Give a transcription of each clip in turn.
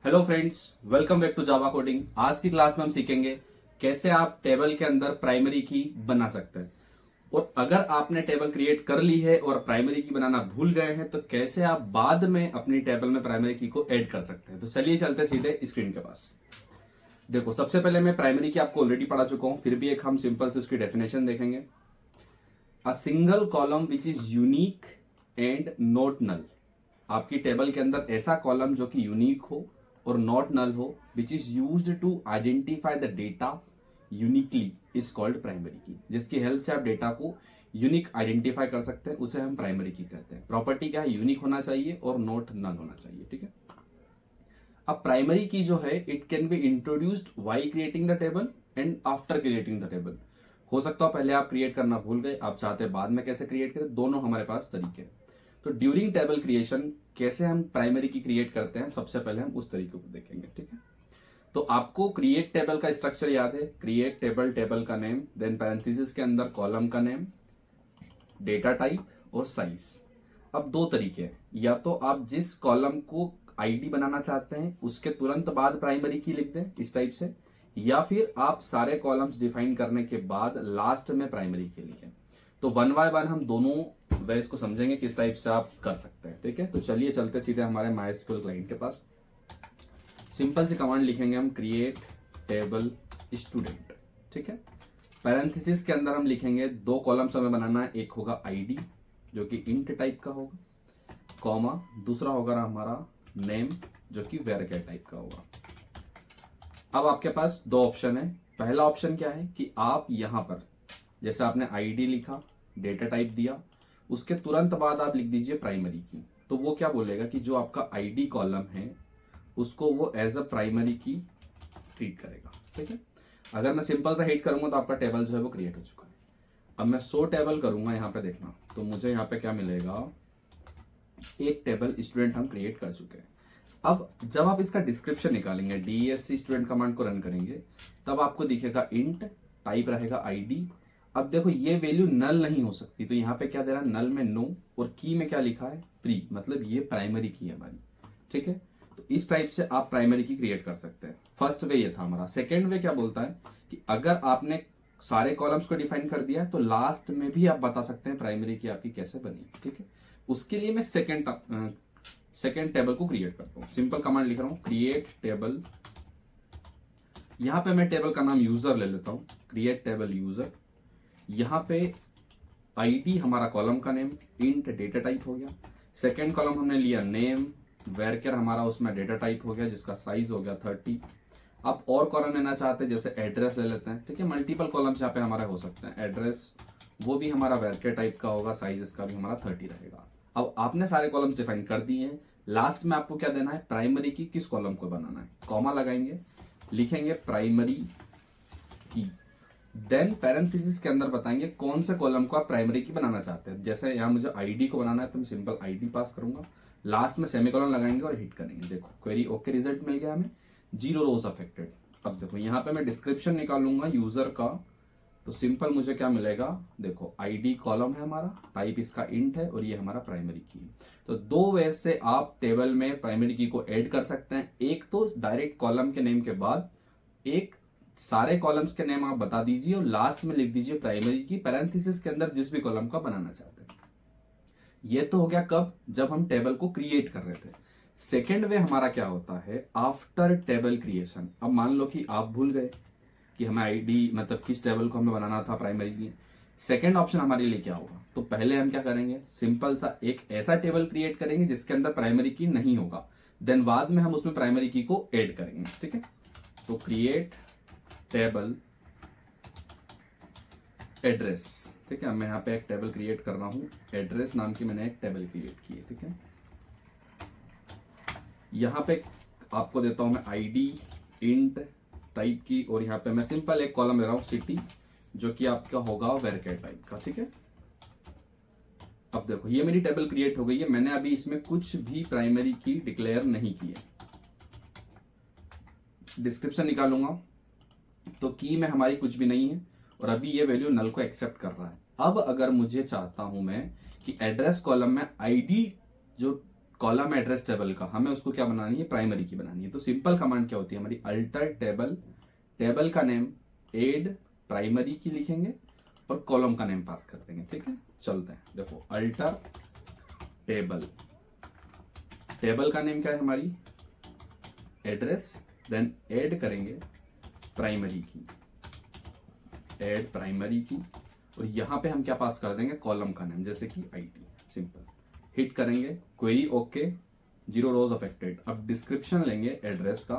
Hello friends, welcome back to Java coding. आज की class में हम सीखेंगे कैसे आप टेबल के अंदर प्राइमरी की बना सकते हैं। और अगर आपने टेबल क्रिएट कर ली है और प्राइमरी की बनाना भूल गए हैं तो कैसे आप बाद में अपनी टेबल में प्राइमरी की को ऐड कर सकते हैं। तो चलिए चलते सीधे स्क्रीन के पास। देखो, सबसे पहले मैं प्राइमरी की आपको ऑलरेडी पढ़ा चुका हूं, फिर भी एक हम सिंपल से उसकी डेफिनेशन देखेंगे। A single column which is unique and not null. आपकी टेबल के अंदर ऐसा कॉलम जो कि यूनिक हो और नॉट नल हो, which is used to identify the data uniquely, is called primary key. जिसकी हेल्प से आप डेटा को यूनिक आइडेंटिफाई कर सकते हैं, उसे हम प्राइमरी की कहते हैं। प्रॉपर्टी क्या है? यूनिक होना चाहिए और नॉट नल होना चाहिए। ठीक है। अब प्राइमरी की जो है, it can be introduced while creating the table and after creating the table. हो सकता है पहले आप क्रिएट करना भूल गए, आप चाहते हैं बाद में कैसे क्रिएट करें, दोनों हमारे पास तरीके हैं। तो ड्यूरिंग टेबल क्रिएशन कैसे हम प्राइमरी की क्रिएट करते हैं, सबसे पहले हम उस तरीके को देखेंगे। ठीक है। तो आपको क्रिएट टेबल का स्ट्रक्चर याद है। क्रिएट टेबल, टेबल का नेम, देन पैरेंथेसिस के अंदर कॉलम का नेम, डेटा टाइप और साइज। अब दो तरीके हैं, या तो आप जिस कॉलम को आईडी बनाना चाहते हैं उसके तुरंत बाद प्राइमरी की लिख दें इस टाइप से, या फिर आप सारे कॉलम्स डिफाइन करने के बाद लास्ट में प्राइमरी की लिखें। तो वन बाय वन हम दोनों वेज को समझेंगे किस टाइप से आप कर सकते हैं। ठीक है। तो चलिए चलते सीधे हमारे माइस्क्यूएल क्लाइंट के पास। सिंपल सी कमांड लिखेंगे हम, क्रिएट टेबल स्टूडेंट। ठीक है। पैरेंथेसिस के अंदर हम लिखेंगे दो कॉलम्स हमें बनाना है, एक होगा आईडी जो कि इंट टाइप का होगा, कॉमा दूसरा होगा हमारा नेम जो कि वेरिएबल टाइप का होगा। अब आपके पास दो ऑप्शन है। पहला ऑप्शन क्या है कि आप यहां पर जैसे आपने आईडी लिखा, डेटा टाइप दिया, उसके तुरंत बाद आप लिख दीजिए प्राइमरी की। तो वो क्या बोलेगा कि जो आपका आईडी कॉलम है उसको वो एज अ प्राइमरी की ट्रीट करेगा। ठीक है। अगर मैं सिंपल सा हिट करूंगा तो आपका टेबल जो है वो क्रिएट हो चुका है। अब मैं 100 टेबल करूंगा यहाँ पे, देखना तो मुझे यहाँ पे क्या मिलेगा, एक टेबल स्टूडेंट हम क्रिएट कर चुके हैं। अब जब आप इसका डिस्क्रिप्शन निकालेंगे, DESC स्टूडेंट कमांड को रन करेंगे, तब आपको दिखेगा इंट, टाइप रहेगा आईडी। अब देखो ये वैल्यू नल नहीं हो सकती, तो यहाँ पे क्या दे रहा है, नल में नो, और की में क्या लिखा है, प्री, मतलब ये प्राइमरी की है हमारी। ठीक है। तो इस टाइप से आप प्राइमरी की क्रिएट कर सकते हैं। फर्स्ट वे ये था हमारा। सेकेंड वे क्या बोलता है कि अगर आपने सारे कॉलम्स को डिफाइन कर दिया तो लास्ट में भी आप बता सकते हैं प्राइमरी की आपकी कैसे बनी। ठीक है। उसके लिए मैं सेकेंड टेबल को क्रिएट करता हूं। सिंपल कमांड लिख रहा हूं, क्रिएट टेबल। यहां पे मैं टेबल का नाम यूजर ले लेता हूं, क्रिएट टेबल यूजर। यहां पे आईडी हमारा कॉलम का नेम, इंट डेटा टाइप हो गया। सेकेंड कॉलम हमने लिया नेम, वेरकेर हमारा उसमें डेटा टाइप हो गया जिसका साइज हो गया 30। आप और कॉलम लेना चाहते हैं जैसे एड्रेस ले लेते हैं। ठीक है। मल्टीपल कॉलम्स यहाँ पे हमारे हो सकते हैं। एड्रेस वो भी हमारा वेरकेर टाइप का होगा, साइज इसका भी हमारा 30 रहेगा। अब आपने सारे कॉलम्स डिफाइन कर दिए हैं। लास्ट में आपको क्या देना है, प्राइमरी की किस कॉलम को बनाना है, कॉमा लगाएंगे, लिखेंगे प्राइमरी की। देन पैरेंथेसिस के अंदर बताएंगे कौन से कॉलम को आप प्राइमरी की बनाना चाहते हैं। जैसे यहाँ मुझे आईडी को बनाना है तो मैं सिंपल आईडी पास करूंगा, लास्ट में सेमीकोलन लगाएंगे और हिट करेंगे। देखो क्वेरी ओके, रिजल्ट मिल गया हमें, 0 रोज अफेक्टेड। अब देखो यहाँ पे मैं डिस्क्रिप्शन निकालूंगा यूजर का, तो सिंपल मुझे क्या मिलेगा, देखो आईडी कॉलम है हमारा, टाइप इसका इंट है और ये हमारा प्राइमरी की है। तो दो वे से आप टेबल में प्राइमरी की को ऐड कर सकते हैं। एक तो डायरेक्ट कॉलम के नेम के बाद, एक सारे कॉलम्स के नेम आप बता दीजिए और लास्ट में लिख दीजिए प्राइमरी की, पैरेंथेसिस के अंदर जिस भी कॉलम का बनाना चाहते हैं। ये तो हो गया कब, जब हम टेबल को क्रिएट कर रहे थे। सेकेंड वे हमारा क्या होता है, आफ्टर टेबल क्रिएशन। अब मान लो कि आप भूल गए कि हमें आईडी मतलब किस टेबल को हमें बनाना था प्राइमरी की। सेकेंड ऑप्शन हमारे लिए क्या होगा, तो पहले हम क्या करेंगे, सिंपल सा एक ऐसा टेबल क्रिएट करेंगे जिसके अंदर प्राइमरी की नहीं होगा, देन बाद में हम उसमें प्राइमरी की को ऐड करेंगे। ठीक है। तो क्रिएट टेबल एड्रेस। ठीक है। मैं यहाँ पे एक टेबल क्रिएट कर रहा हूँ, एड्रेस नाम की मैंने एक टेबल क्रिएट की है। ठीक है। यहाँ पे आपको देता हूं मैं आईडी इंट टाइप की, और यहाँ पे मैं सिंपल एक कॉलम ले रहा हूं सिटी, जो कि आपका होगा वेरकेर टाइप का। ठीक है। अब देखो ये मेरी टेबल क्रिएट हो गई है, मैंने अभी इसमें कुछ भी प्राइमरी की डिक्लेयर नहीं की है। डिस्क्रिप्शन निकालूंगा तो की में हमारी कुछ भी नहीं है और अभी ये वैल्यू नल को एक्सेप्ट कर रहा है। अब अगर मुझे चाहता हूं मैं कि एड्रेस कॉलम में आईडी जो कॉलम एड्रेस टेबल का, हमें उसको क्या बनानी है, प्राइमरी की बनानी है। तो सिंपल कमांड क्या होती है हमारी, अल्टर टेबल, टेबल का नेम एड प्राइमरी की लिखेंगे और कॉलम का नेम पास कर देंगे। ठीक है, चलते हैं। देखो अल्टर टेबल, टेबल का नेम क्या है हमारी, एड्रेस, देन ऐड करेंगे प्राइमरी की, ऐड प्राइमरी की, और यहां पे हम क्या पास कर देंगे, कॉलम का नेम, जैसे कि आईटी। सिंपल, हिट करेंगे, क्वेरी ओके, 0 रोज अफेक्टेड। अब डिस्क्रिप्शन लेंगे एड्रेस का,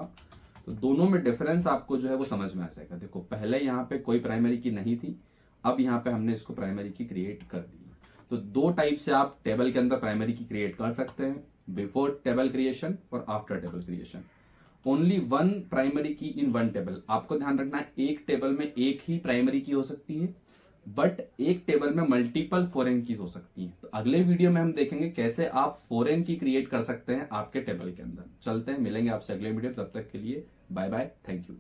तो दोनों में डिफरेंस आपको जो है वो समझ में आ जाएगा। देखो पहले यहाँ पे कोई प्राइमरी की नहीं थी, अब यहाँ पे हमने इसको प्राइमरी की क्रिएट कर दी। तो दो टाइप से आप टेबल के अंदर प्राइमरी की क्रिएट कर सकते हैं, बिफोर टेबल क्रिएशन और after table creation. Only one primary की इन वन टेबल। आपको ध्यान रखना है एक टेबल में एक ही प्राइमरी की हो सकती है, बट एक टेबल में मल्टीपल फॉरेन कीज हो सकती हैं। तो अगले वीडियो में हम देखेंगे कैसे आप फॉरेन की क्रिएट कर सकते हैं आपके टेबल के अंदर। चलते हैं, मिलेंगे आपसे अगले वीडियो, तब तक के लिए बाय बाय, थैंक यू।